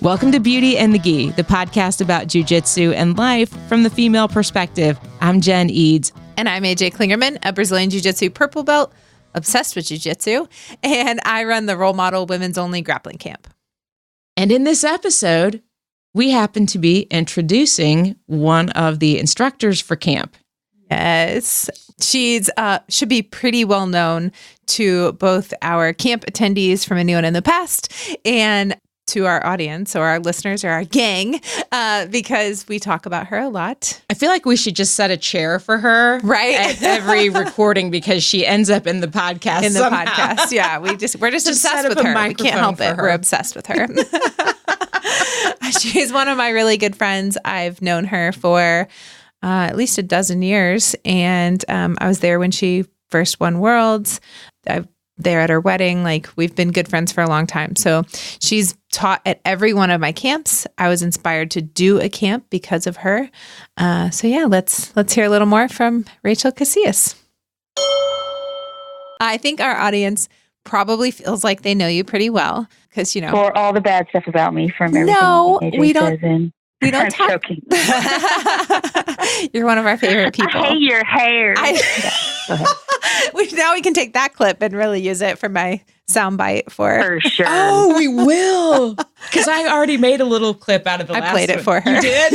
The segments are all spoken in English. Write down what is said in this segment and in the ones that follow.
Welcome to Beauty and the Gi, the podcast about jiu-jitsu and life from the female perspective. I'm Jen Eads. And I'm AJ Klingerman, a Brazilian jiu-jitsu purple belt, obsessed with jiu-jitsu, and I run the Role Model Women's Only Grappling Camp. And in this episode, we happen to be introducing one of the instructors for camp. Yes. She's should be pretty well known to both our camp attendees from anyone in the past and to our audience or our listeners or our gang, because we talk about her a lot. I feel like we should just set a chair for her at every recording because she ends up in the podcast. In the podcast, yeah. We're just obsessed with her. We can't help it. We're obsessed with her. She's one of my really good friends. I've known her for at least a dozen years, and I was there when she first won Worlds. I'm there at her wedding. Like, we've been good friends for a long time. So she's taught at every one of my camps. I was inspired to do a camp because of her. So yeah, let's hear a little more from Ray Casias. I think our audience probably feels like they know you pretty well because, for all the bad stuff about me from everything AJ we don't. says in. We don't I'm talk. joking. You're one of our favorite people. I hate your hair. Now we can take that clip and really use it for my soundbite for sure. Oh, we will. Because I already made a little clip out of the last one. I played it for her. You did?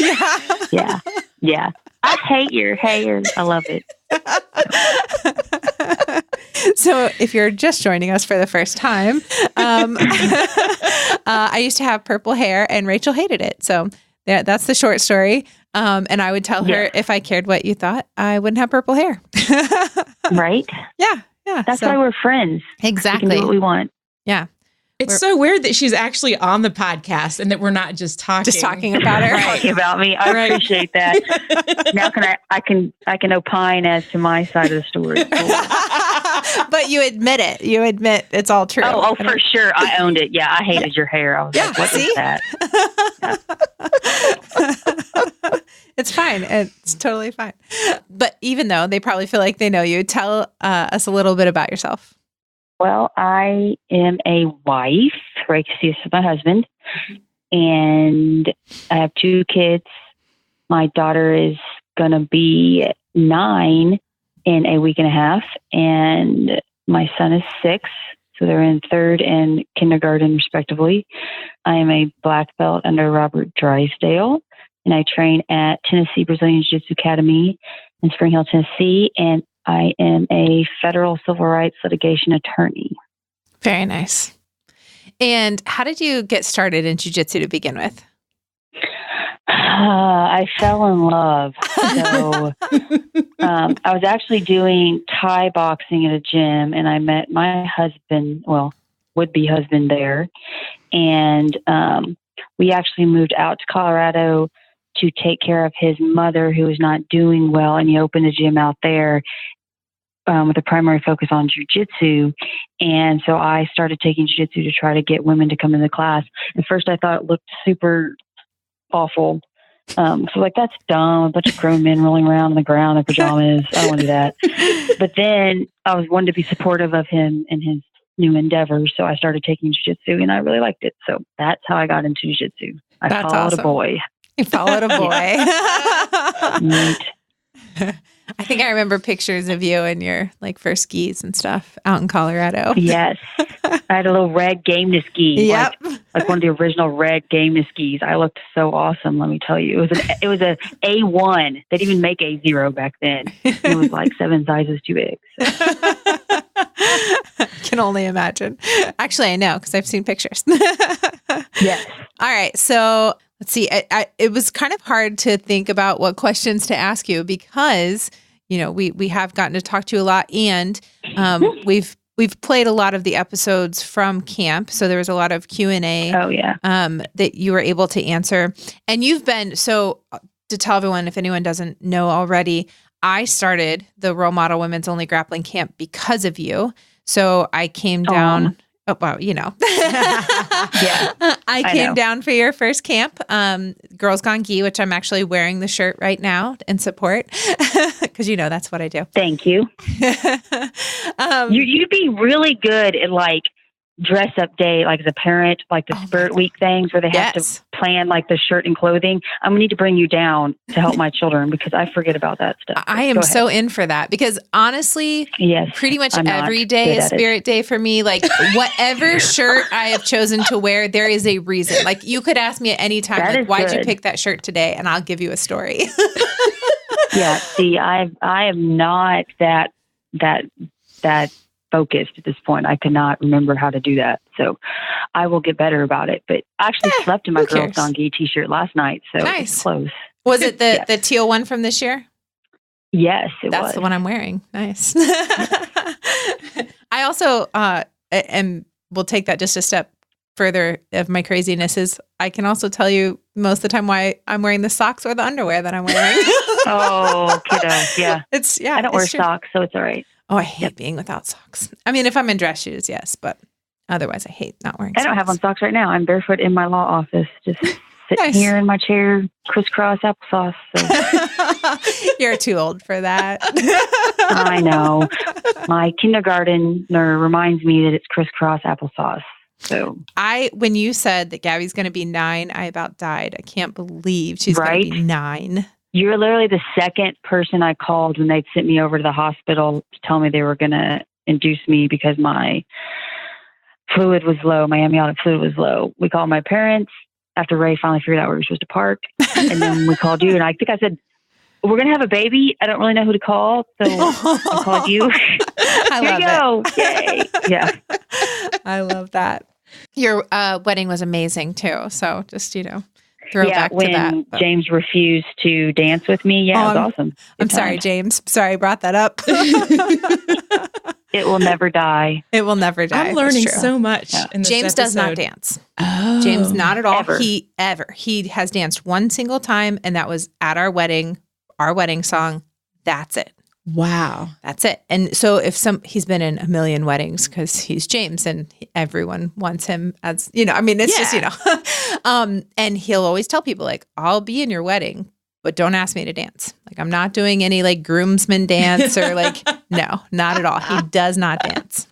Yeah. I hate your hair. I love it. So if you're just joining us for the first time, I used to have purple hair and Rachel hated it. So that's the short story. And I would tell her if I cared what you thought, I wouldn't have purple hair. Right? Yeah. That's why we're friends. Exactly. We can do what we want. Yeah. It's so weird that she's actually on the podcast and that we're not just talking. Just talking about her. Talking about me. I appreciate that. Now I can opine as to my side of the story. But you admit it. You admit it's all true. Oh, for sure. I owned it. Yeah, I hated your hair. I was like, what is that? It's fine. It's totally fine. But even though they probably feel like they know you, tell us a little bit about yourself. Well, I am a wife. Ray Casias is my husband. And I have 2 kids. My daughter is going to be 9 in a week and a half. And my son is 6. So they're in 3rd and kindergarten, respectively. I am a black belt under Robert Drysdale. And I train at Tennessee Brazilian Jiu-Jitsu Academy in Spring Hill, Tennessee. And I am a federal civil rights litigation attorney. Very nice. And how did you get started in jiu-jitsu to begin with? I fell in love. So I was actually doing Thai boxing at a gym, and I met my husband, would-be husband there. And we actually moved out to Colorado to take care of his mother, who was not doing well, and he opened a gym out there with a primary focus on jiu-jitsu. And so I started taking jiu-jitsu to try to get women to come into the class. At first I thought it looked super awful. So that's dumb. A bunch of grown men rolling around on the ground in pajamas. I don't want to do that. But then I was wanting to be supportive of him and his new endeavors. So I started taking jiu-jitsu and I really liked it. So that's how I got into jiu-jitsu. I followed a boy. You followed a boy. Right. I think I remember pictures of you in your first skis and stuff out in Colorado. Yes. I had a little red game to ski. Yep. Like one of the original red game to skis. I looked so awesome, let me tell you. It was a A1. They didn't even make A0 back then. It was like 7 sizes too big. So. Can only imagine. Actually, I know because I've seen pictures. Yes. All right. So let's see. It was kind of hard to think about what questions to ask you because, we have gotten to talk to you a lot, and we've played a lot of the episodes from camp. So there was a lot of Q&A. Oh, yeah. That you were able to answer. And you've been, so to tell everyone, if anyone doesn't know already, I started the Role Model Women's Only Grappling Camp because of you. So I came down. Oh, well, Yeah. I came down for your first camp, Girls Gone Gi, which I'm actually wearing the shirt right now in support because that's what I do. Thank you. You'd be really good at dress up day, like as a parent, like the Spirit Week things where they have to plan like the shirt and clothing. I'm gonna need to bring you down to help my children because I forget about that stuff. I am so in for that because honestly, pretty much every day is Spirit Day for me. Like whatever shirt I have chosen to wear, there is a reason. Like you could ask me at any time, like, why'd you pick that shirt today? And I'll give you a story. Yeah. See, I am not that focused at this point. I cannot remember how to do that. So I will get better about it. But I actually slept in my Girls Gone Gay t-shirt last night. So it's close. Was it the teal one from this year? Yes, it was. That's the one I'm wearing. Nice. I also, and we'll take that just a step further of my craziness is I can also tell you most of the time why I'm wearing the socks or the underwear that I'm wearing. Oh, kiddo. Yeah. I don't wear socks, so it's all right. Oh, I hate being without socks. I mean, if I'm in dress shoes, yes, but otherwise I hate not wearing socks. I don't have on socks right now. I'm barefoot in my law office, just sitting here in my chair, crisscross applesauce. So. You're too old for that. I know. My kindergartner reminds me that it's crisscross applesauce. So when you said that Gabby's going to be 9, I about died. I can't believe she's going to be 9. You're literally the second person I called when they sent me over to the hospital to tell me they were going to induce me because my fluid was low. My amniotic fluid was low. We called my parents after Ray finally figured out where we were supposed to park. And then we called you. And I think I said, we're going to have a baby. I don't really know who to call. So I called you. I love it. Yay. Yeah. I love that. Your wedding was amazing too. So just, throw back to that. When James refused to dance with me. Yeah, it was awesome. I'm sorry, James. Sorry I brought that up. It will never die. It will never die. I'm learning so much in this James episode. does not dance. Oh, James, not at all. Ever. He has danced one single time, and that was at our wedding song. That's it. Wow. That's it. And so he's been in a million weddings because he's James and everyone wants him as, it's just, and he'll always tell people like, I'll be in your wedding, but don't ask me to dance. Like, I'm not doing any like groomsmen dance or like, no, not at all. He does not dance.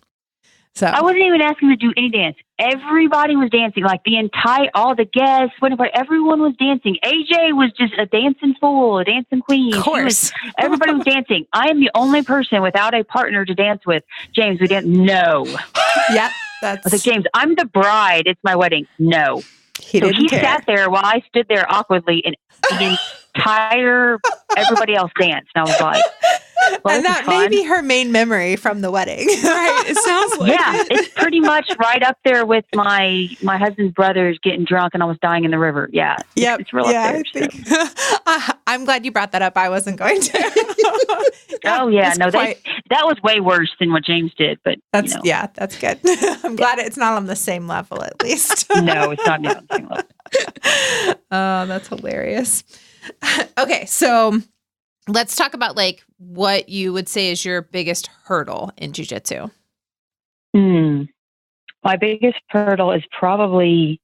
So I wasn't even asking him to do any dance. Everybody was dancing, like all the guests, everyone was dancing. AJ was just a dancing fool, a dancing queen. Of course. Everybody was dancing. I am the only person without a partner to dance with. James, we didn't know. Yep. I was like, James, I'm the bride. It's my wedding. No. He sat there while I stood there awkwardly and the entire everybody else danced. And I was like, and that may be her main memory from the wedding. Right. It sounds like it's pretty much right up there with my husband's brothers getting drunk and almost dying in the river. Yeah. Yep. It's real up there. So. I'm glad you brought that up. I wasn't going to. That was way worse than what James did, but that's good. I'm glad it's not on the same level at least. No, it's not on the same level. Oh, that's hilarious. Okay. So let's talk about like what you would say is your biggest hurdle in jiu-jitsu. My biggest hurdle is probably,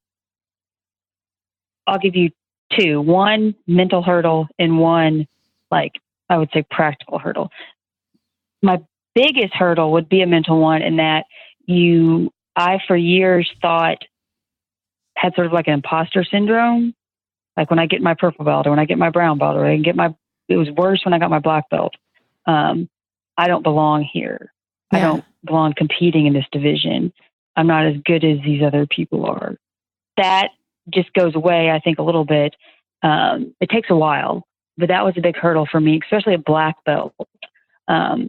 I'll give you 2. One, mental hurdle, and one, like, I would say practical hurdle. My biggest hurdle would be a mental one in that I for years thought had sort of like an imposter syndrome. Like when I get my purple belt or when I get my brown belt or it was worse when I got my black belt. I don't belong here. Yeah. I don't belong competing in this division. I'm not as good as these other people are. That just goes away, I think, a little bit. It takes a while, but that was a big hurdle for me, especially a black belt. I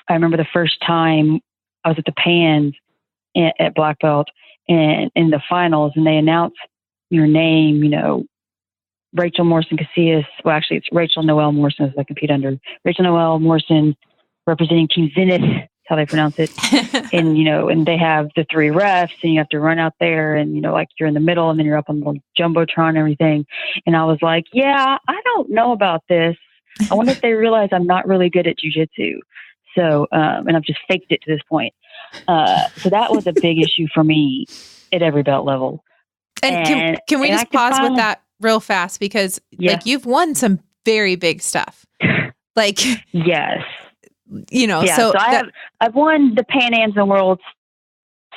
remember the first time I was at the Pans at black belt and in the finals, and they announced your name, Rachel Morrison Casias. Well, actually, it's Rachel Noel Morrison as I compete under. Rachel Noel Morrison representing Team Zenith, that's how they pronounce it. And, and they have the 3 refs and you have to run out there and, like you're in the middle and then you're up on the Jumbotron and everything. And I was like, yeah, I don't know about this. I wonder if they realize I'm not really good at jiu-jitsu. So, and I've just faked it to this point. So that was a big issue for me at every belt level. And can we just pause with that real fast? Because like you've won some very big stuff. Like, yes. So I've won the Pan Ams and Worlds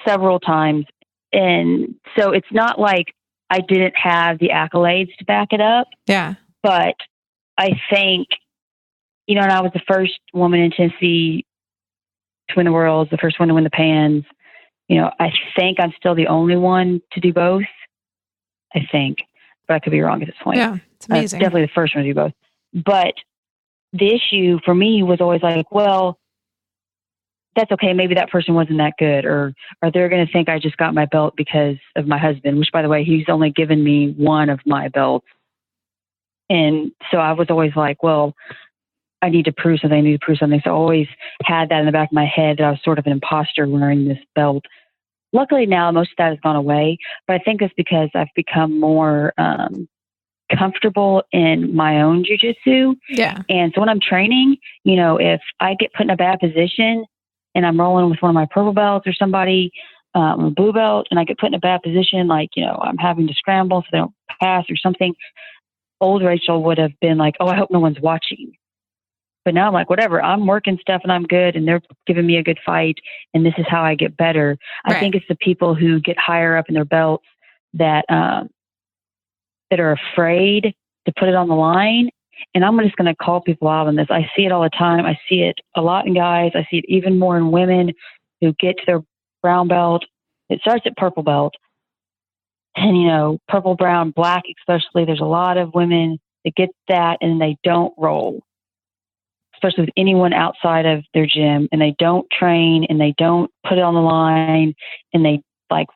several times. And so it's not like I didn't have the accolades to back it up. Yeah. But I think, and I was the first woman in Tennessee to win the Worlds, the first one to win the Pans. I think I'm still the only one to do both. I think, but I could be wrong at this point. Yeah, it's amazing. Definitely the first one to do both. But the issue for me was always like, well, that's okay. Maybe that person wasn't that good, or they're going to think I just got my belt because of my husband, which, by the way, he's only given me one of my belts. And so I was always like, well, I need to prove something. So I always had that in the back of my head that I was sort of an imposter wearing this belt. Luckily now most of that has gone away, but I think it's because I've become more comfortable in my own jiu-jitsu. Yeah. And so when I'm training, if I get put in a bad position and I'm rolling with one of my purple belts or somebody, a blue belt, and I get put in a bad position, like, I'm having to scramble so they don't pass or something, old Rachel would have been like, oh, I hope no one's watching. But now I'm like, whatever, I'm working stuff and I'm good and they're giving me a good fight and this is how I get better. Right. I think it's the people who get higher up in their belts that are afraid to put it on the line. And I'm just going to call people out on this. I see it all the time. I see it a lot in guys. I see it even more in women who get to their brown belt. It starts at purple belt. And, purple, brown, black especially, there's a lot of women that get that and they don't roll, especially with anyone outside of their gym, and they don't train and they don't put it on the line and they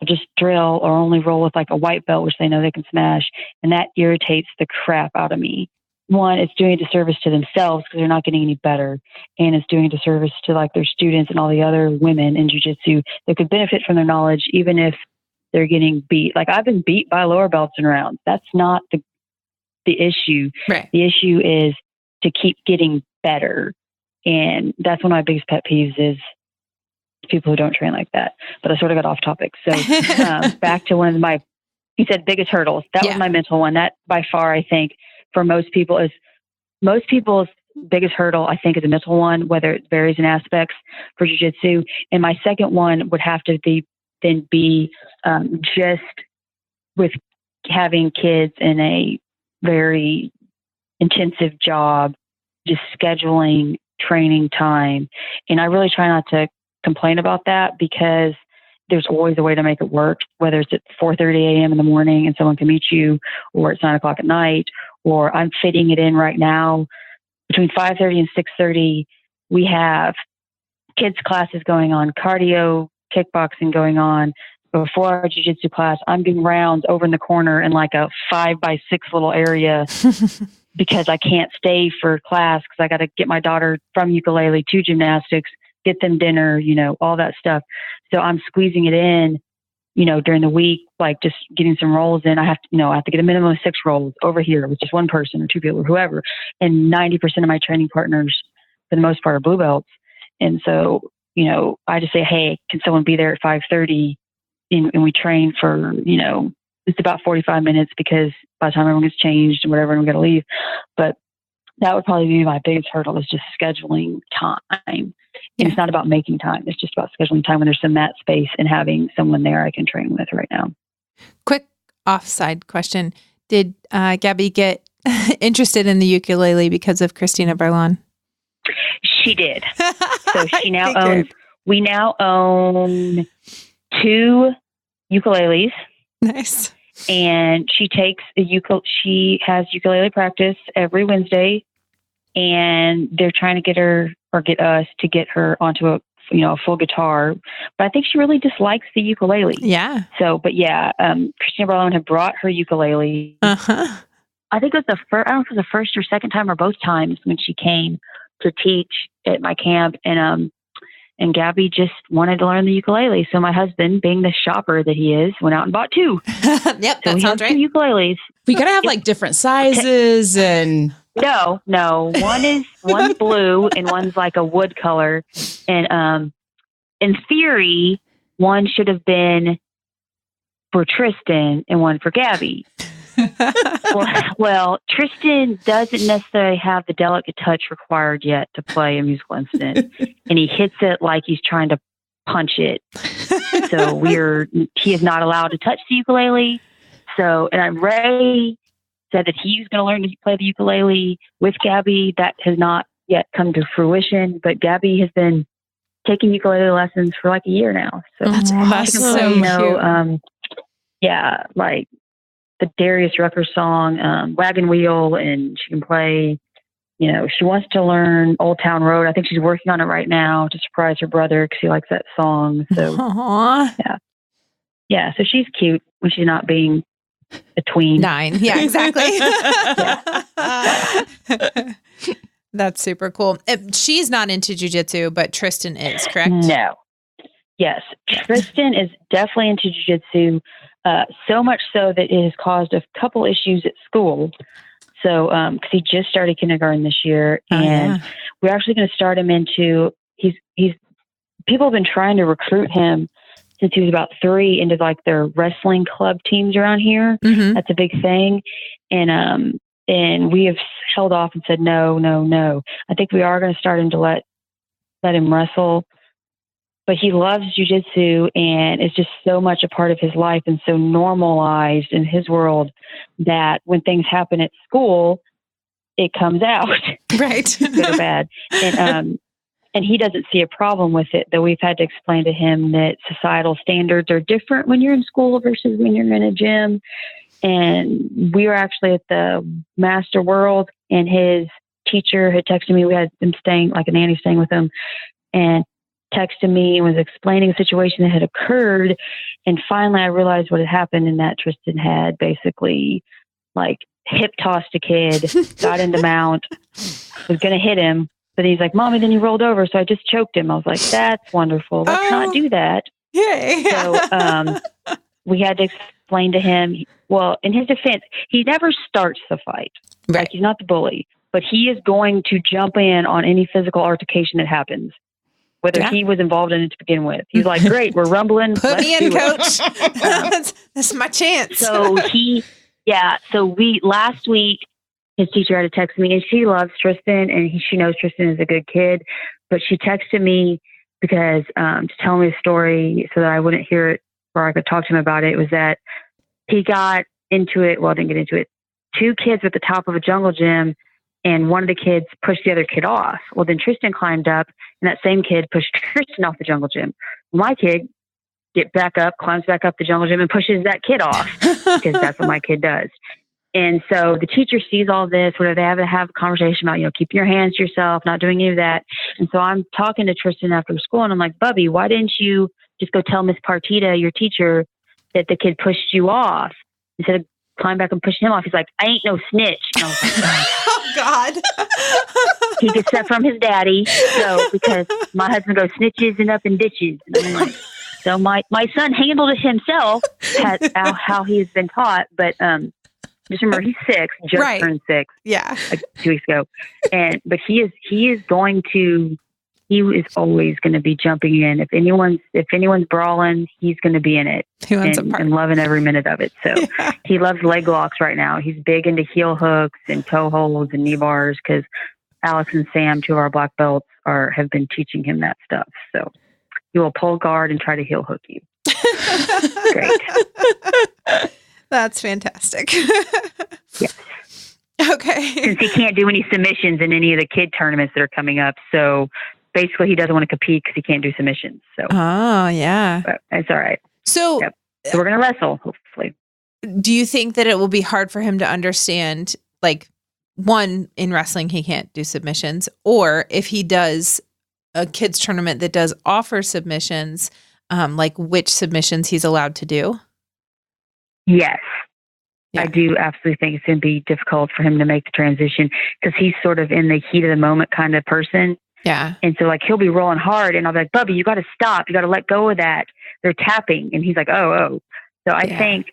just drill or only roll with like a white belt, which they know they can smash. And that irritates the crap out of me. One, it's doing a disservice to themselves because they're not getting any better. And it's doing a disservice to like their students and all the other women in jiu-jitsu that could benefit from their knowledge, even if they're getting beat. Like I've been beat by lower belts in rounds. That's not the issue. Right. The issue is to keep getting better. And that's one of my biggest pet peeves is people who don't train like that. But I sort of got off topic. So back to one of he said biggest hurdles. That was my mental one. That by far, I think for most people's biggest hurdle, I think is a mental one, whether it varies in aspects for jiu-jitsu. And my second one would have to be just with having kids in a very intensive job, just scheduling training time. And I really try not to complain about that because there's always a way to make it work, whether it's at 4:30 a.m. in the morning and someone can meet you, or it's 9 o'clock at night, or I'm fitting it in right now between 5:30 and 6:30. We have kids classes going on, cardio, kickboxing going on. Before our jiu-jitsu class, I'm doing rounds over in the corner in like a 5x6 little area because I can't stay for class because I got to get my daughter from ukulele to gymnastics, get them dinner, all that stuff. So I'm squeezing it in, during the week, like just getting some rolls in. I have to get a minimum of 6 rolls over here with just one person or 2 people or whoever. And 90% of my training partners, for the most part, are blue belts. And so, I just say, hey, can someone be there at 5:30? And we train for, it's about 45 minutes because by the time everyone gets changed and whatever, I'm going to leave. But that would probably be my biggest hurdle is just scheduling time. And it's not about making time. It's just about scheduling time when there's some mat space and having someone there I can train with right now. Quick offside question. Did Gabby get interested in the ukulele because of Christina Barlon? She did. So we now own 2 ukuleles. Nice. And she takes she has ukulele practice every Wednesday, and they're trying to get us to get her onto a full guitar. But I think she really dislikes the ukulele. Yeah. So, but Christina Barlon had brought her ukulele. Uh-huh. I think it was I don't know if it was the first or second time or both times when she came to teach at my camp, and Gabby just wanted to learn the ukulele. So my husband, being the shopper that he is, went out and bought 2. Yep, that sounds right. 2 ukuleles. We gotta have like different sizes and. No. One's blue and one's like a wood color. And in theory, one should have been for Tristan and one for Gabby. Well, Tristan doesn't necessarily have the delicate touch required yet to play a musical instrument, and he hits it like he's trying to punch it. So he is not allowed to touch the ukulele. So, and Ray said that he's going to learn to play the ukulele with Gabby. That has not yet come to fruition, but Gabby has been taking ukulele lessons for like a year now. So That's she can play, cute. Like the Darius Rucker song, Wagon Wheel, and she can play, she wants to learn Old Town Road. I think she's working on it right now to surprise her brother because she likes that song. So, Aww. Yeah. So she's cute when she's not being a tween. 9. Yeah, exactly. That's super cool. She's not into jiu-jitsu, but Tristan is, correct? No. Yes. Tristan is definitely into jiu-jitsu, so much so that it has caused a couple issues at school. So, because he just started kindergarten this year, and we're actually going to start him into, people have been trying to recruit him since he was about 3 into like their wrestling club teams around here. Mm-hmm. That's a big thing. And we have held off and said, no. I think we are going to start him to let him wrestle. But he loves jiu-jitsu, and it's just so much a part of his life and so normalized in his world that when things happen at school, it comes out. Right. Good or bad. And he doesn't see a problem with it, though we've had to explain to him that societal standards are different when you're in school versus when you're in a gym. And we were actually at the Master World, and his teacher had texted me. We had him staying, like a nanny staying with him, and texted me and was explaining a situation that had occurred. And finally I realized what had happened, and that Tristan had basically like hip tossed a kid, got into mount, was going to hit him. But he's like, Mommy, then you rolled over. So I just choked him. I was like, that's wonderful. Let's not do that. Yeah. So we had to explain to him, well, in his defense, he never starts the fight. Right. Like, he's not the bully, but he is going to jump in on any physical altercation that happens, whether he was involved in it to begin with. He's like, great, we're rumbling. Put me in, coach. That's my chance. So last week, his teacher had to text me, and she loves Tristan, and she knows Tristan is a good kid, but she texted me because to tell me a story so that I wouldn't hear it or I could talk to him about it. It was that he got into it. Well, didn't get into it. 2 kids at the top of a jungle gym, and one of the kids pushed the other kid off. Well, then Tristan climbed up, and that same kid pushed Tristan off the jungle gym. My kid climbs back up the jungle gym and pushes that kid off because that's what my kid does. And so the teacher sees all this, where they have to have a conversation about, keeping your hands to yourself, not doing any of that. And so I'm talking to Tristan after school, and I'm like, Bubby, why didn't you just go tell Miss Partita, your teacher, that the kid pushed you off instead of climb back and push him off? He's like, I ain't no snitch. And I was like, oh God. He gets that from his daddy. So, because my husband goes snitches and up in ditches. And I'm like, so my son handled it himself, how he has been taught. But, just remember, he's 6, just turned 6. Yeah. Like 2 weeks ago. But he is always going to be jumping in. If anyone's brawling, he's going to be in it and loving every minute of it. So he loves leg locks right now. He's big into heel hooks and toe holds and knee bars because Alex and Sam, 2 of our black belts, have been teaching him that stuff. So he will pull guard and try to heel hook you. Great. That's fantastic. Yes. Okay. Since he can't do any submissions in any of the kid tournaments that are coming up. So basically he doesn't want to compete because he can't do submissions. So. Oh, yeah. But it's all right. So we're going to wrestle, hopefully. Do you think that it will be hard for him to understand, like, one, in wrestling, he can't do submissions, or if he does a kids tournament that does offer submissions, like which submissions he's allowed to do? Yes. Yeah. I do absolutely think it's going to be difficult for him to make the transition because he's sort of in the heat of the moment kind of person. Yeah. And so, like, he'll be rolling hard and I'll be like, Bubby, you got to stop. You got to let go of that. They're tapping. And he's like, oh. So I think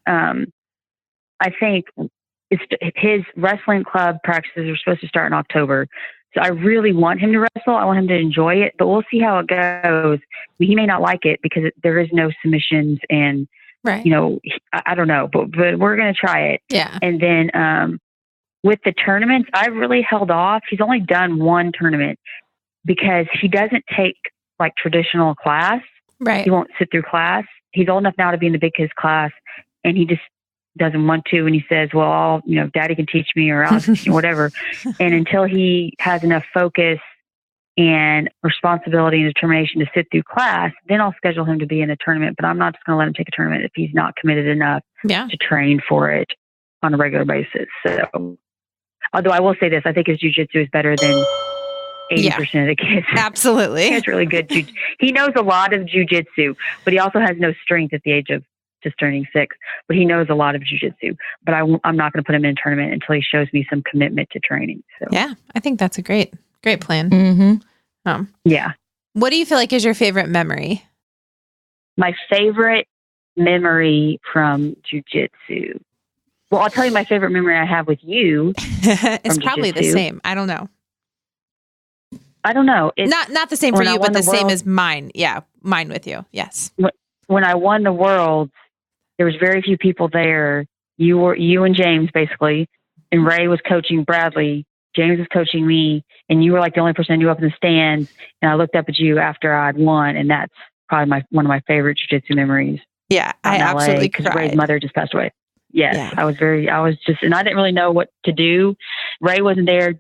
it's his wrestling club practices are supposed to start in October. So I really want him to wrestle. I want him to enjoy it, but we'll see how it goes. He may not like it because there is no submissions and, right. I don't know, but we're going to try it. Yeah. And then with the tournaments, I've really held off. He's only done 1 tournament because he doesn't take like traditional class. Right. He won't sit through class. He's old enough now to be in the big kids class, and he just doesn't want to. And he says, well, Daddy can teach me, or I'll teach you, whatever. And until he has enough focus and responsibility and determination to sit through class, then I'll schedule him to be in a tournament. But I'm not just going to let him take a tournament if he's not committed enough to train for it on a regular basis. So, although I will say this, I think his jiu-jitsu is better than 80% of the kids. Absolutely. He has really good he knows a lot of jiu-jitsu, but he also has no strength at the age of just turning 6. But he knows a lot of jiu-jitsu. But I'm not going to put him in a tournament until he shows me some commitment to training. So. Yeah, I think that's a great plan. Mm-hmm. Yeah. What do you feel like is your favorite memory? My favorite memory from jiu-jitsu. Well, I'll tell you my favorite memory I have with you. It's probably the same. I don't know. It's not the same for you, but the same as mine. Yeah, mine with you. Yes. When I won the Worlds, there was very few people there. You and James, basically, and Ray was coaching Bradley. James was coaching me, and you were like the only person I knew up in the stands. And I looked up at you after I'd won, and that's probably one of my favorite jiu-jitsu memories. Yeah, I absolutely cried. Because Ray's mother just passed away. Yes, yeah. And I didn't really know what to do. Ray wasn't there.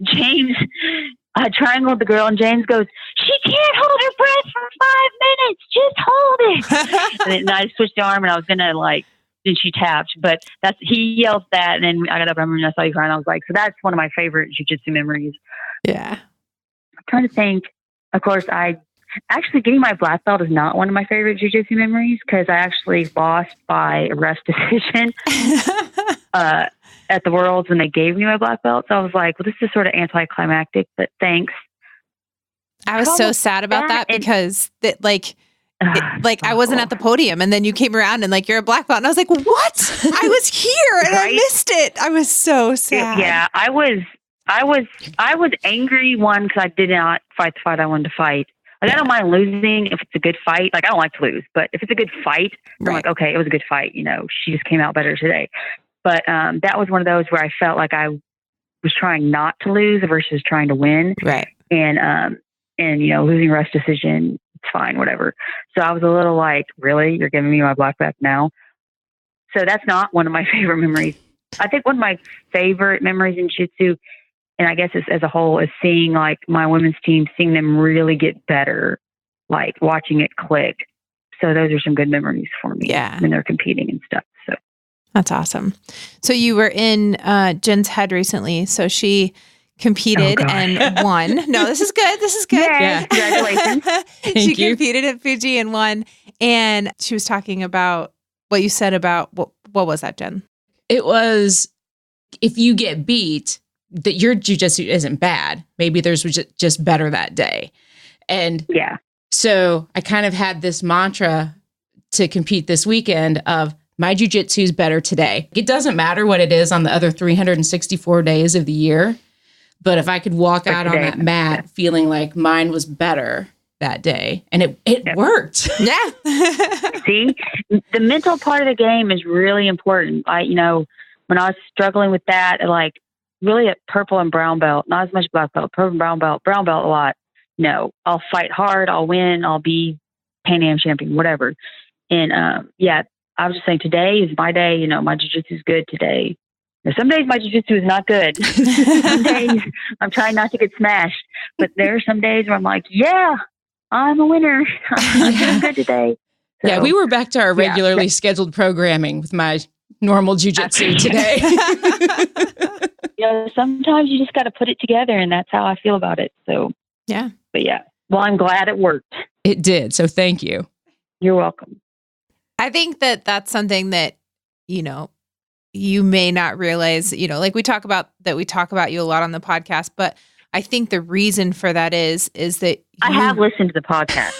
James, I triangled the girl, and James goes, "She can't hold her breath for 5 minutes. Just hold it." And then I switched the arm, and I was gonna then she tapped. But he yelled that, and then I got up. I remember I saw you crying. I was like, so that's one of my favorite jiu-jitsu memories. Yeah. I'm trying to think. Of course, actually getting my black belt is not one of my favorite jiu-jitsu memories because I actually lost by a rest decision at the Worlds when they gave me my black belt. So I was like, well, this is sort of anticlimactic, but thanks. I was so sad about that because I wasn't at the podium, and then you came around and you're a black belt, and I was like, what? I was here and I missed it. I was so sad. Yeah, I was angry because I did not fight the fight I wanted to fight. I don't mind losing if it's a good fight. I don't like to lose, but if it's a good fight, I'm like, okay, it was a good fight. She just came out better today. But that was one of those where I felt like I was trying not to lose versus trying to win. Right. And losing rest decision, it's fine, whatever. So I was a little like, really? You're giving me my black belt now? So that's not one of my favorite memories. I think one of my favorite memories in jiu-jitsu, and I guess it's as a whole, is seeing my women's team, seeing them really get better, watching it click. So those are some good memories for me when they're competing and stuff. So that's awesome. So you were in Jen's head recently. So she competed and won. No, this is good. This is good. Yeah. Congratulations. She competed at Fuji and won. And she was talking about what you said about, what was that, Jen? It was, if you get beat, that your jiu-jitsu isn't bad. Maybe there's just better that day. And so I kind of had this mantra to compete this weekend of my jiu-jitsu is better today. It doesn't matter what it is on the other 364 days of the year. But if I could walk out on that mat feeling like mine was better that day, and it worked. Yeah. See, the mental part of the game is really important. When I was struggling with that, really at purple and brown belt, not as much black belt, purple and brown belt a lot. No, I'll fight hard. I'll win. I'll be Pan Am champion, whatever. And I was just saying, today is my day. My jiu-jitsu is good today. Now, some days my jiu-jitsu is not good. Some days I'm trying not to get smashed. But there are some days where I'm like, yeah, I'm a winner. I'm doing good today. So, yeah, we were back to our regularly scheduled programming with my normal jiu-jitsu today. Sometimes you just got to put it together, and that's how I feel about it. So, yeah. But yeah, well, I'm glad it worked. It did. So thank you. You're welcome. I think that's something that, you may not realize, we talk about you a lot on the podcast, but I think the reason for that is that I have listened to the podcast.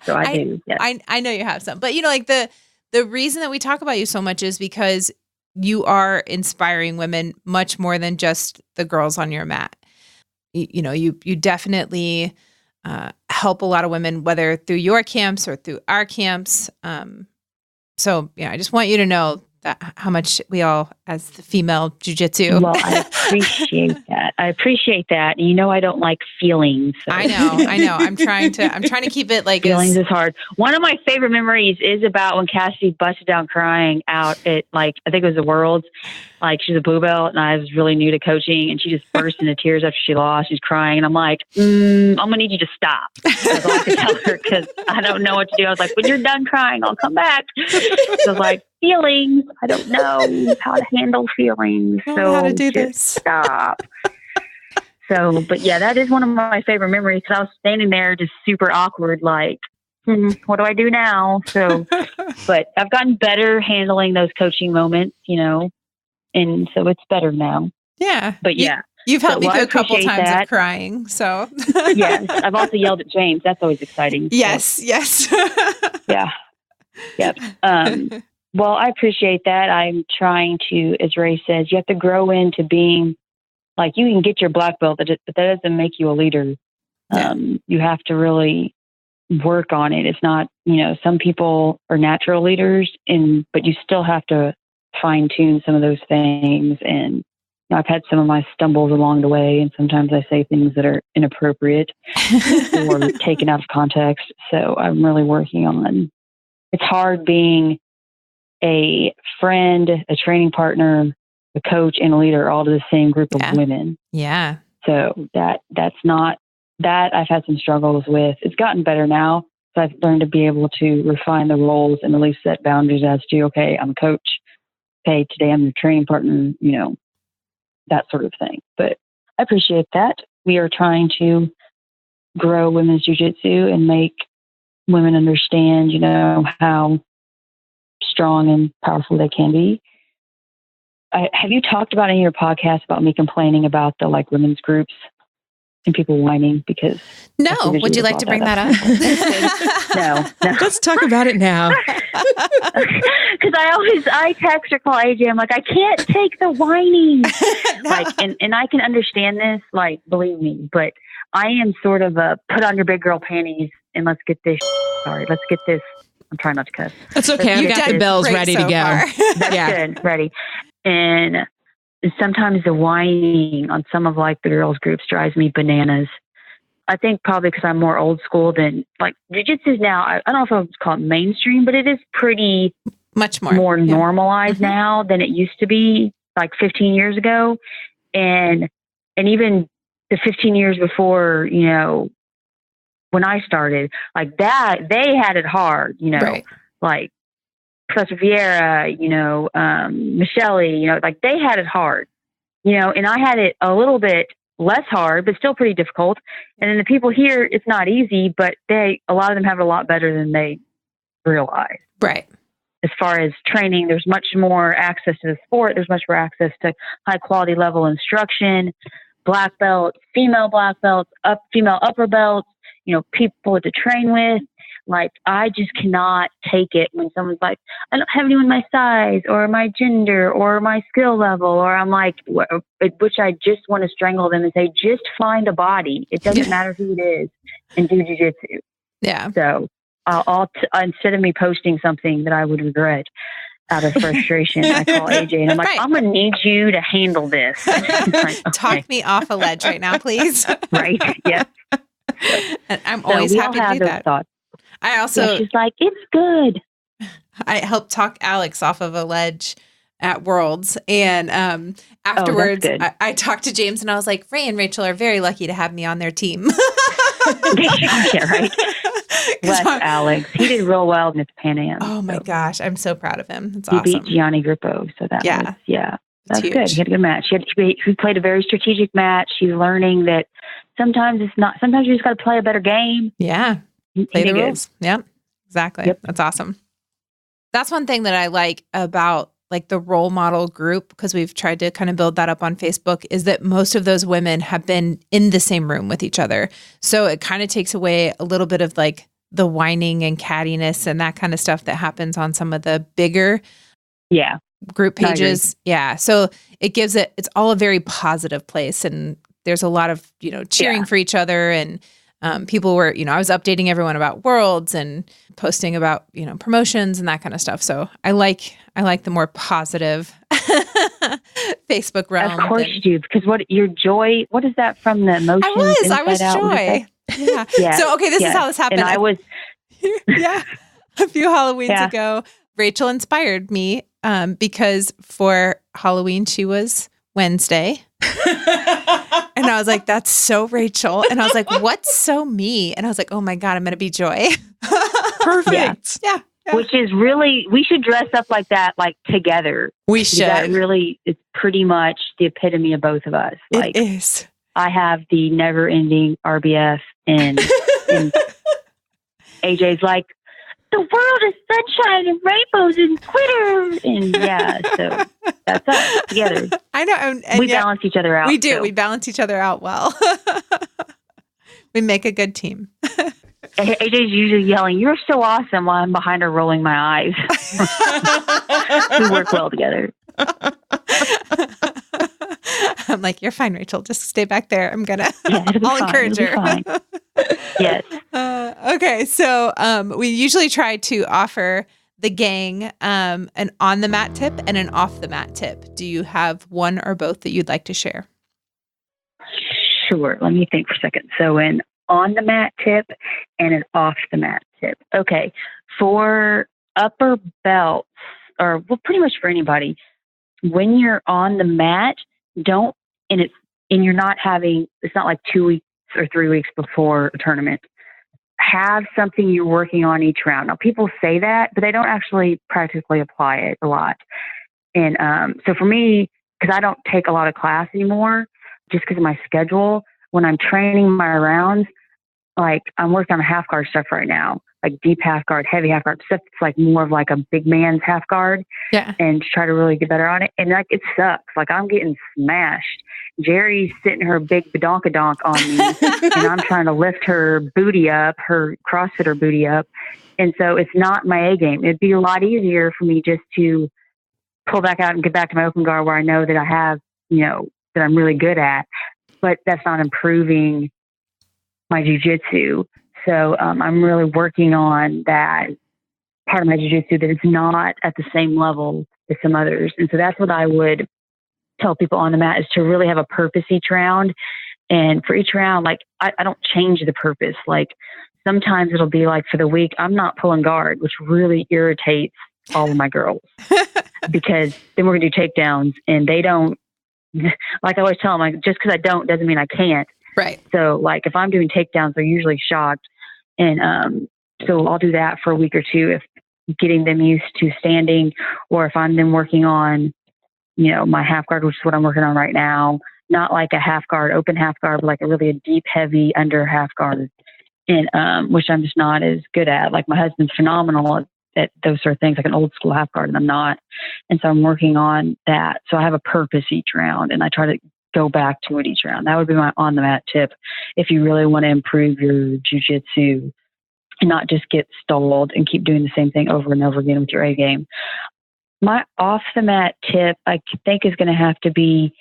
So I do. Yes. I know you have some, but the reason that we talk about you so much is because you are inspiring women much more than just the girls on your mat. You definitely help a lot of women, whether through your camps or through our camps. So I just want you to know how much we all, as the female jiu-jitsu. Well, I appreciate that. And I don't like feelings. So. I know. I'm trying to keep it like feelings is hard. One of my favorite memories is about when Cassie busted down crying out at I think it was the Worlds. She's a blue belt and I was really new to coaching and she just burst into tears after she lost. She's crying and I'm like, I'm going to need you to stop. That's all I could tell her because I don't know what to do. I was like, when you're done crying, I'll come back. So I was like, feelings. I don't know how to handle feelings. So how to do this. Stop. So, but yeah, that is one of my favorite memories because I was standing there just super awkward, what do I do now? So, but I've gotten better handling those coaching moments, and so it's better now. Yeah. But yeah. You've helped me through a couple times of crying, so. Yes. I've also yelled at James. That's always exciting. Yes, so. yes. Yeah. Yep. Well, I appreciate that. I'm trying to, as Ray says, you have to grow into being, you can get your black belt, but that doesn't make you a leader. Yeah. You have to really work on it. It's not, some people are natural leaders, but you still have to fine tune some of those things. And I've had some of my stumbles along the way, and sometimes I say things that are inappropriate or taken out of context. So I'm really working on. It's hard being a friend, a training partner, a coach, and a leader all to the same group of women. Yeah. So that's not that I've had some struggles with. It's gotten better now. So I've learned to be able to refine the roles and at least set boundaries as to, okay, I'm a coach. Okay, today I'm your training partner, that sort of thing. But I appreciate that. We are trying to grow women's jiu-jitsu and make women understand, how strong and powerful they can be. Have you talked about any of your podcasts about me complaining about the women's groups and people whining? Because no, would you like to bring that up? No. Let's talk about it now. Because I text or call AJ. I'm like, I can't take the whining. No. And I can understand this. Believe me, but I am sort of a put on your big girl panties and let's get this. Let's get this. I'm trying not to cuss. That's okay. You got the bells ready to go. That's good. Ready. And sometimes the whining on some of the girls groups drives me bananas. I think probably because I'm more old school than jiu-jitsu is now. I don't know if I would call it mainstream, but it is pretty much more normalized now than it used to be 15 years ago. And even the 15 years before, when I started that, they had it hard, right. Professor Vieira, Michelle, they had it hard, and I had it a little bit less hard, but still pretty difficult. And then the people here, it's not easy, but a lot of them have it a lot better than they realize. Right. As far as training, there's much more access to the sport. There's much more access to high quality level instruction, black belts, female black belts, female upper belts, people to train with. I just cannot take it when someone's like, I don't have anyone my size or my gender or my skill level. Or I'm like, which I just want to strangle them and say, just find a body. It doesn't matter who it is and do jiu-jitsu. Yeah. So I'll instead of me posting something that I would regret out of frustration, I call AJ and I'm like, I'm going to need you to handle this. Okay. Talk me off a ledge right now, please. Right. Yeah. And I'm always happy to do that. Thoughts. I also, she's like, it's good. I helped talk Alex off of a ledge at Worlds. And afterwards, I talked to James and I was like, Ray and Rachel are very lucky to have me on their team. Yeah, right. Bless Alex. He did real well in his Pan Am. Oh my gosh. I'm so proud of him. It's awesome. He beat Gianni Grippo. So that was, that's good. He had a good match. He played a very strategic match. He's learning that sometimes you just got to play a better game. Yeah. Play the rules. Yep. Exactly. Yep. That's awesome. That's one thing that I like about the role model group, because we've tried to kind of build that up on Facebook, is that most of those women have been in the same room with each other. So it kind of takes away a little bit of the whining and cattiness and that kind of stuff that happens on some of the bigger group pages. Yeah. So it gives it's all a very positive place. And there's a lot of, cheering for each other. And people were, I was updating everyone about Worlds and posting about, promotions and that kind of stuff. So I like the more positive Facebook realm. Of course you do, because what is that from the emotions? I was joy. Yeah. Yes, so, okay, this is how this happened. And I was, a few Halloweens ago, Rachel inspired me because for Halloween, she was Wednesday. And I was like, that's so Rachel. And I was like, what's so me? And I was like, oh my God, I'm going to be Joy. Perfect. Yeah. Which is really, we should dress up like that, like together. We should. That really is pretty much the epitome of both of us. Like, it is. I have the never ending RBF and AJ's like, the world is sunshine and rainbows and glitter. And so that's us together. I know. And we balance each other out. We do. So. We balance each other out well. We make a good team. AJ's usually yelling, "You're so awesome," while I'm behind her rolling my eyes. We work well together. I'm like, you're fine, Rachel. Just stay back there. I'll encourage her. Yes. Okay. So we usually try to offer the gang an on the mat tip and an off the mat tip. Do you have one or both that you'd like to share? Sure. Let me think for a second. So an on the mat tip and an off the mat tip. Okay. For upper belts, or pretty much for anybody, when you're on the mat, you're not having, it's not like 2 weeks or 3 weeks before a tournament. Have something you're working on each round. Now, people say that, but they don't actually practically apply it a lot. And so for me, because I don't take a lot of class anymore, just because of my schedule, when I'm training my rounds, like I'm working on half guard stuff right now, like deep half guard, heavy half guard stuff. It's like more of like a big man's half guard. Yeah. And try to really get better on it. And like, it sucks. Like I'm getting smashed. Jerry's sitting her big badonkadonk on me and I'm trying to lift her booty up, her CrossFitter booty up. And so it's not my A game. It'd be a lot easier for me just to pull back out and get back to my open guard where I know that I have, that I'm really good at, but that's not improving my jiu-jitsu. So I'm really working on that part of my jiu-jitsu, that it's not at the same level as some others. And so that's what I would tell people on the mat, is to really have a purpose each round. And for each round, like I don't change the purpose. Like sometimes it'll be like for the week, I'm not pulling guard, which really irritates all of my girls because then we're going to do takedowns and they don't, like I always tell them, like, just because I don't doesn't mean I can't. Right. So like if I'm doing takedowns, they're usually shocked. And so I'll do that for a week or two, if getting them used to standing, or if I'm then working on, my half guard, which is what I'm working on right now, not like a half guard, open half guard, but like a really deep, heavy under half guard, and which I'm just not as good at. Like my husband's phenomenal at those sort of things, like an old school half guard, and I'm not. And so I'm working on that. So I have a purpose each round, and I try to go back to it each round. That would be my on the mat tip if you really want to improve your jiu-jitsu and not just get stalled and keep doing the same thing over and over again with your A game. My off the mat tip, I think, is going to have to be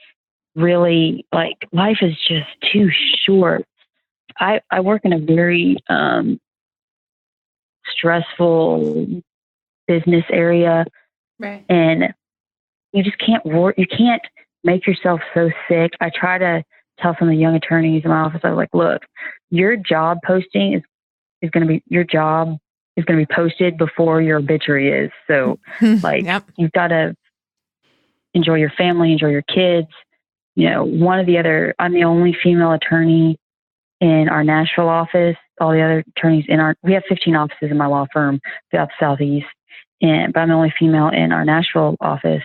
really, like, life is just too short. I work in a very stressful business area, right? And you just can't work. You can't make yourself so sick. I try to tell some of the young attorneys in my office, I was like, look, your job posting is going to be, your job is going to be posted before your obituary is. So like, yep. You've got to enjoy your family, enjoy your kids. I'm the only female attorney in our Nashville office. All the other attorneys we have 15 offices in my law firm throughout the Southeast. But I'm the only female in our Nashville office.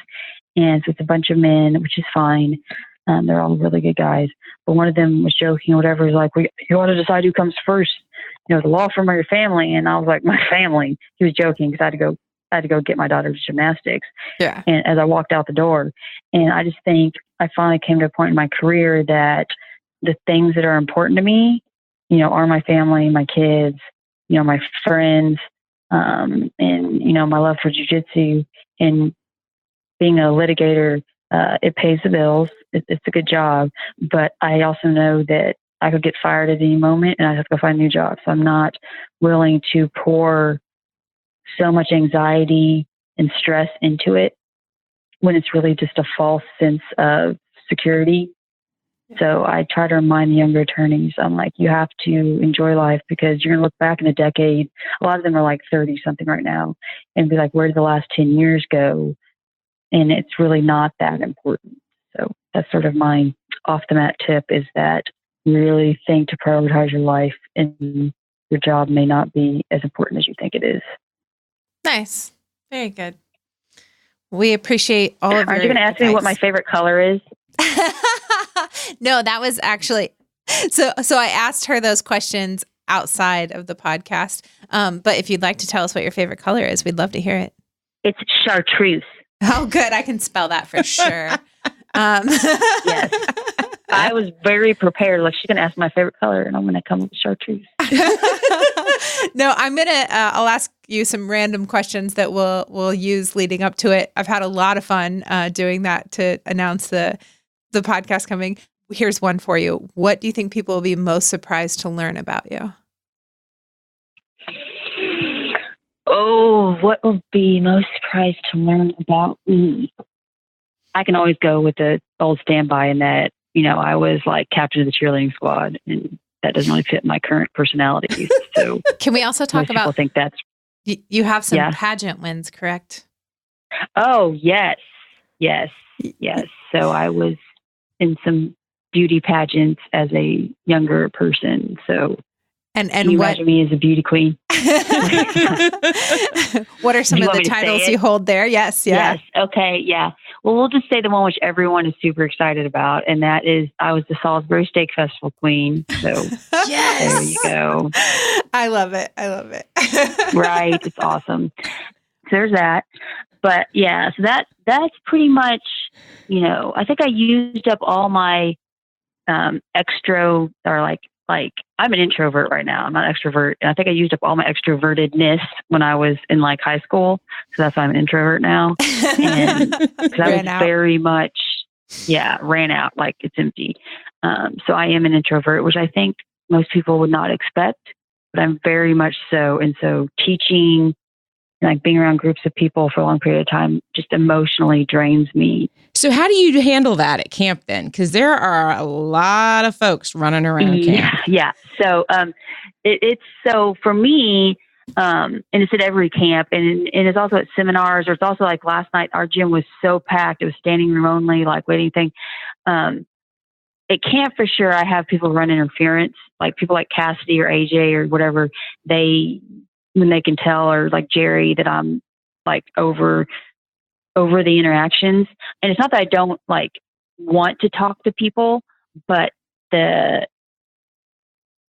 And so it's a bunch of men, which is fine. They're all really good guys. But one of them was joking or whatever. He's like, you want to decide who comes first, the law firm or your family? And I was like, my family. He was joking because I had to go get my daughter's gymnastics. Yeah. And as I walked out the door, and I just think I finally came to a point in my career that the things that are important to me, are my family, my kids, my friends, and, my love for jiu-jitsu. And being a litigator, it pays the bills. It's a good job. But I also know that I could get fired at any moment and I have to go find a new job. So I'm not willing to pour so much anxiety and stress into it when it's really just a false sense of security. So I try to remind the younger attorneys, I'm like, you have to enjoy life because you're going to look back in a decade. A lot of them are like 30 something right now and be like, where did the last 10 years go? And it's really not that important. So that's sort of my off the mat tip, is that really think to prioritize your life, and your job may not be as important as you think it is. Nice. Very good. We appreciate all of your Aren't you going to ask me what my favorite color is? No, that was actually, so I asked her those questions outside of the podcast. But if you'd like to tell us what your favorite color is, we'd love to hear it. It's chartreuse. Oh, good. I can spell that for sure. Yes. I was very prepared. Like, she's going to ask my favorite color, and I'm going to come with chartreuse. No, I'll ask you some random questions that we'll use leading up to it. I've had a lot of fun doing that to announce the podcast coming. Here's one for you. What do you think people will be most surprised to learn about you? Oh, what will be most surprised to learn about me? I can always go with the old standby in that, I was like captain of the cheerleading squad, and that doesn't really fit my current personality. So can we also talk about, people think that's, you have some pageant wins, correct? Oh, yes. So I was in some beauty pageants as a younger person. So and can you imagine me as a beauty queen? What are some of the titles you hold there? Yes. Okay. Yeah. Well, we'll just say the one which everyone is super excited about, and that is I was the Salisbury Steak Festival queen. So yes, there you go. I love it. Right. It's awesome. So there's that. But yeah, so that's pretty much, I think I used up all my extra, or like I'm an introvert right now. I'm not an extrovert. And I think I used up all my extrovertedness when I was in like high school. So that's why I'm an introvert now. And because I was very much, ran out, like it's empty. So I am an introvert, which I think most people would not expect, but I'm very much so. And so teaching, like being around groups of people for a long period of time just emotionally drains me. So how do you handle that at camp then? Because there are a lot of folks running around camp. Yeah. So it's so for me, and it's at every camp, and it's also at seminars, or it's also like last night, our gym was so packed. It was standing room only, like waiting thing. At camp for sure, I have people run interference, like people like Cassidy or AJ or whatever. When they can tell, or like Jerry, that I'm like over the interactions. And it's not that I don't like want to talk to people, but the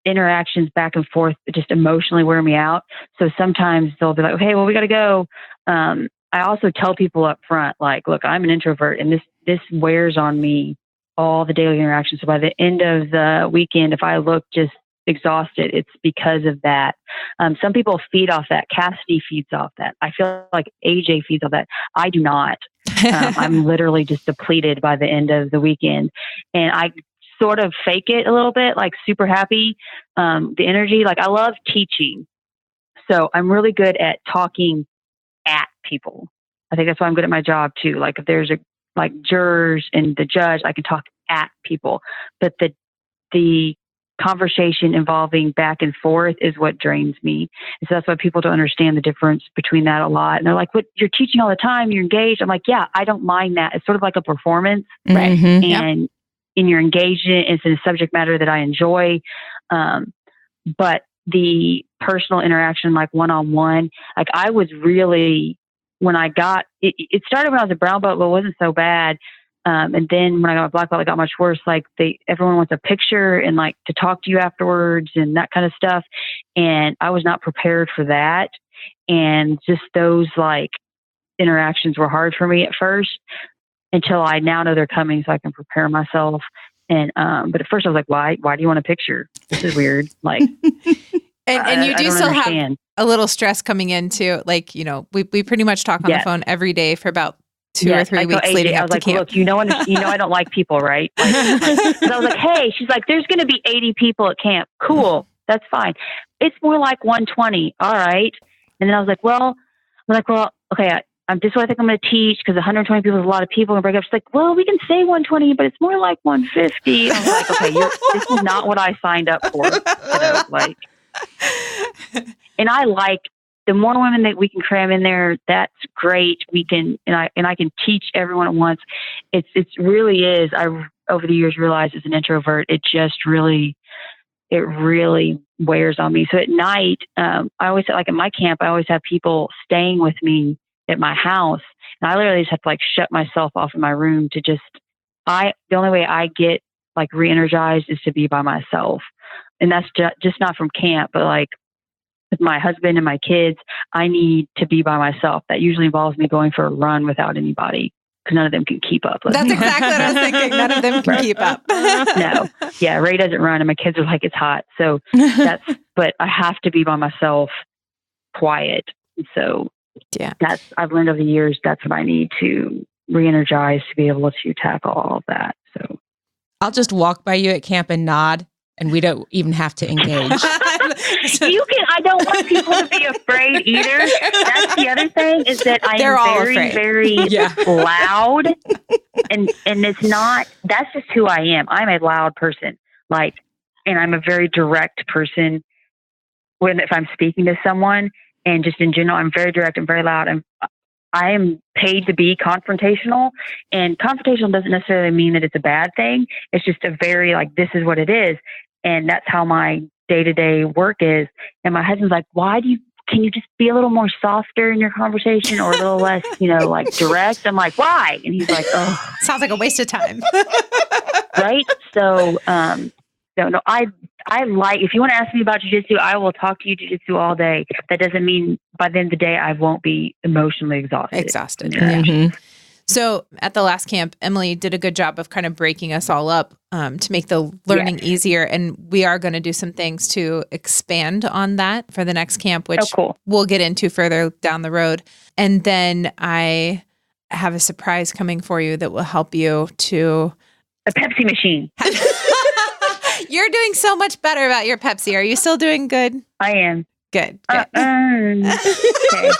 interactions back and forth just emotionally wear me out. So sometimes they'll be like, okay, well, we got to go. I also tell people up front, like, look, I'm an introvert, and this wears on me, all the daily interactions. So by the end of the weekend, if I look just exhausted, it's because of that. Some people feed off that. Cassidy feeds off that. I feel like AJ feeds off that. I do not. I'm literally just depleted by the end of the weekend, and I sort of fake it a little bit, like super happy. The energy, like I love teaching, so I'm really good at talking at people. I think that's why I'm good at my job too. Like if there's like jurors and the judge, I can talk at people, but the conversation involving back and forth is what drains me. And so that's why people don't understand the difference between that a lot. And they're like, what, you're teaching all the time, you're engaged. I'm like, yeah, I don't mind that. It's sort of like a performance. Right. Mm-hmm. And you're engaged in it. It's in a subject matter that I enjoy. But the personal interaction, like one-on-one, like I was really, when I got, it started when I was a brown belt, but it wasn't so bad. And then when I got a black belt, it got much worse. Like everyone wants a picture and like to talk to you afterwards and that kind of stuff. And I was not prepared for that. And just those like interactions were hard for me at first, until I now know they're coming, so I can prepare myself. And, but at first I was like, why do you want a picture? This is weird. Like, and you do still have a little stress coming into, like, we pretty much talk on the phone every day for about 2 or 3 weeks leading up to camp. Look, I don't like people, right? So I was like, hey, she's like, there's going to be 80 people at camp. Cool. That's fine. It's more like 120. All right. And then I was like, well, okay, this is what I think I'm going to teach, because 120 people is a lot of people and break up. She's like, well, we can say 120, but it's more like 150. I was like, okay, this is not what I signed up for. Like, and I like, the more women that we can cram in there, that's great. We can, and I can teach everyone at once. It's really is. I over the years realized as an introvert, it really wears on me. So at night, I always, like at my camp, I always have people staying with me at my house, and I literally just have to like shut myself off in my room to the only way I get like re-energized is to be by myself. And that's just not from camp, but like with my husband and my kids, I need to be by myself. That usually involves me going for a run without anybody, because none of them can keep up. That's exactly what I was thinking. None of them can keep up. No. Yeah. Ray doesn't run and my kids are like, it's hot. So but I have to be by myself, quiet. And so I've learned over the years, that's what I need to re-energize to be able to tackle all of that. So I'll just walk by you at camp and nod, and we don't even have to engage. I don't want people to be afraid either. That's the other thing, is that I am very, very loud. And it's not, that's just who I am. I'm a loud person. Like, and I'm a very direct person if I'm speaking to someone, and just in general, I'm very direct and very loud. I am paid to be confrontational, and confrontational doesn't necessarily mean that it's a bad thing. It's just a very, like, this is what it is. And that's how my day-to-day work is. And my husband's like, can you just be a little more softer in your conversation, or a little less, like direct? I'm like, why? And he's like, oh, sounds like a waste of time. Right. So, no, I like, if you want to ask me about jiu-jitsu, I will talk to you jiu-jitsu all day. That doesn't mean by the end of the day, I won't be emotionally exhausted. Yeah. Mm-hmm. So at the last camp, Emily did a good job of kind of breaking us all up to make the learning easier. And we are going to do some things to expand on that for the next camp, which we'll get into further down the road. And then I have a surprise coming for you that will help you to... A Pepsi machine. You're doing so much better about your Pepsi. Are you still doing good? I am. Good. Okay.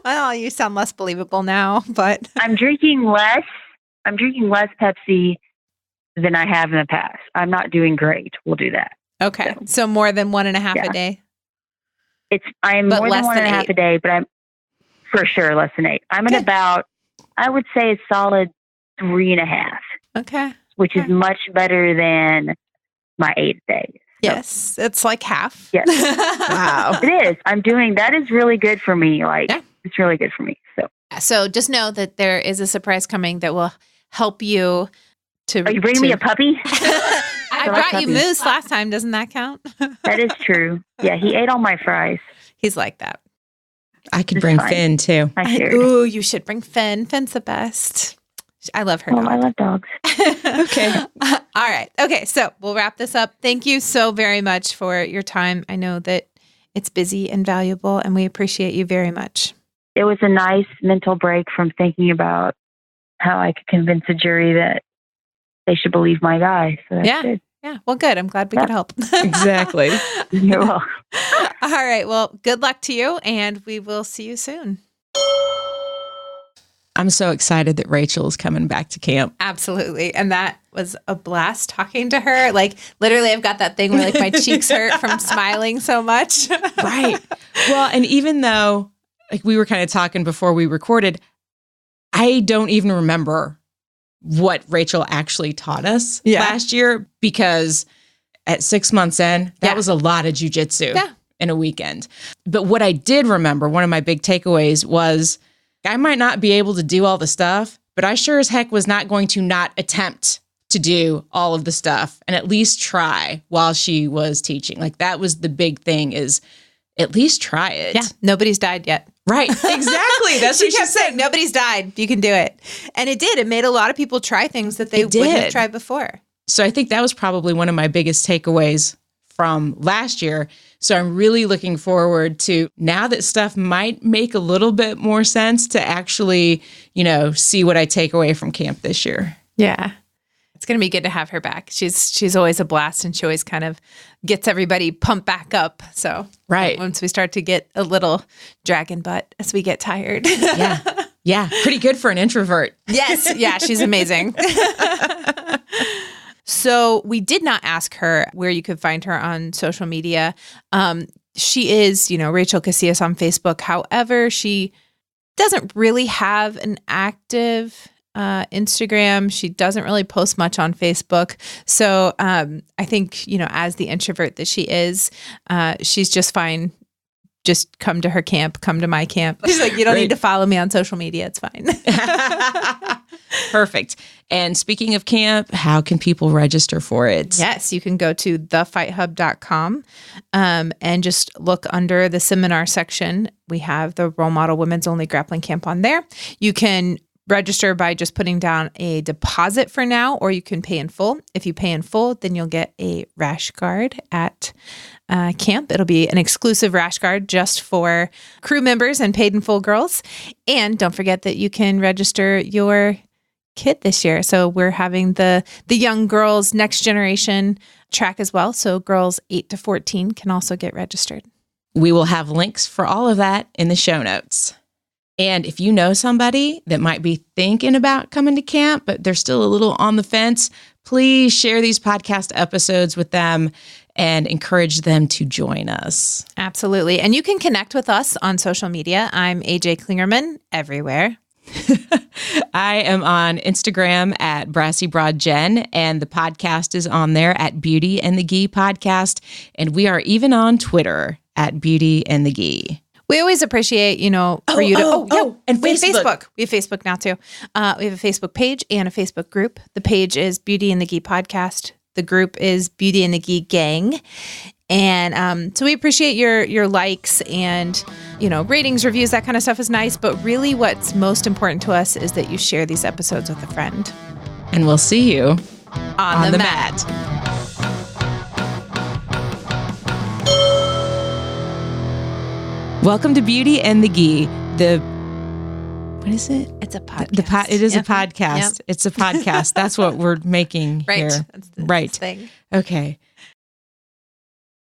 Well, you sound less believable now, but I'm drinking less Pepsi than I have in the past. I'm not doing great. We'll do that. Okay. So more than 1.5 a day? I am more than 1.5 a day, but I'm for sure less than 8. I'm at about, I would say, a solid 3.5. Okay. Which is much better than my 8 days. Yes. It's like half. Yes. Wow. It is. That is really good for me. Like, it's really good for me. So just know that there is a surprise coming that will help you to... Are you bringing me a puppy? I brought you Moose last time. Doesn't that count? That is true. Yeah, he ate all my fries. He's like that. I could bring Finn too. Ooh, you should bring Finn. Finn's the best. I love her dog. I love dogs. Okay. All right. Okay. So we'll wrap this up. Thank you so very much for your time. I know that it's busy and valuable, and we appreciate you very much. It was a nice mental break from thinking about how I could convince a jury that they should believe my guy. So that's good. Yeah. Well, good. I'm glad we could help. Exactly. You're welcome. All right. Well, good luck to you, and we will see you soon. I'm so excited that Rachel is coming back to camp. Absolutely. And that was a blast talking to her. Like, literally, I've got that thing where like my cheeks hurt from smiling so much. Right. Well, and even though like we were kind of talking before we recorded, I don't even remember what Rachel actually taught us last year, because at 6 months in, that was a lot of jiu-jitsu in a weekend. But what I did remember, one of my big takeaways was, I might not be able to do all the stuff, but I sure as heck was not going to not attempt to do all of the stuff and at least try while she was teaching. Like, that was the big thing, is at least try it. Yeah. Nobody's died yet. Right. Exactly. That's what she said. Nobody's died. You can do it. And it did. It made a lot of people try things that they wouldn't have tried before. So I think that was probably one of my biggest takeaways from last year. So I'm really looking forward to, now that stuff might make a little bit more sense, to actually, see what I take away from camp this year. Yeah. it's going to be good to have her back. She's always a blast, and she always kind of gets everybody pumped back up. So once we start to get a little dragon butt as we get tired. Yeah. Pretty good for an introvert. Yes. Yeah. She's amazing. So we did not ask her where you could find her on social media. She is, Rachel Casias on Facebook. However, she doesn't really have an active Instagram. She doesn't really post much on Facebook. So I think, as the introvert that she is, she's just fine. Just come to her camp, come to my camp. She's like, you don't need to follow me on social media. It's fine. Perfect. And speaking of camp, how can people register for it? Yes, you can go to thefightHub.com and just look under the seminar section. We have the Role Model Women's Only Grappling Camp on there. You can register by just putting down a deposit for now, or you can pay in full. If you pay in full, then you'll get a rash guard at camp. It'll be an exclusive rash guard just for crew members and paid in full girls. And don't forget that you can register your kid this year. So we're having the young girls next generation track as well. So girls 8 to 14 can also get registered. We will have links for all of that in the show notes. And if you know somebody that might be thinking about coming to camp, but they're still a little on the fence, please share these podcast episodes with them and encourage them to join us. Absolutely. And you can connect with us on social media. I'm AJ Klingerman everywhere. I am on Instagram at Brassy Broad Jen, and the podcast is on there at Beauty and the Gi Podcast. And we are even on Twitter at Beauty and the Gi. We always appreciate, for you to... and we have Facebook. We have Facebook now, too. We have a Facebook page and a Facebook group. The page is Beauty and the Gi Podcast. The group is Beauty and the Gi Gang. And so we appreciate your likes and, ratings, reviews, that kind of stuff is nice. But really what's most important to us is that you share these episodes with a friend. And we'll see you on the mat. Welcome to Beauty and the Gi. What is it? It's a podcast. It is a podcast. Yep. It's a podcast. That's what we're making here. That's the thing. Okay.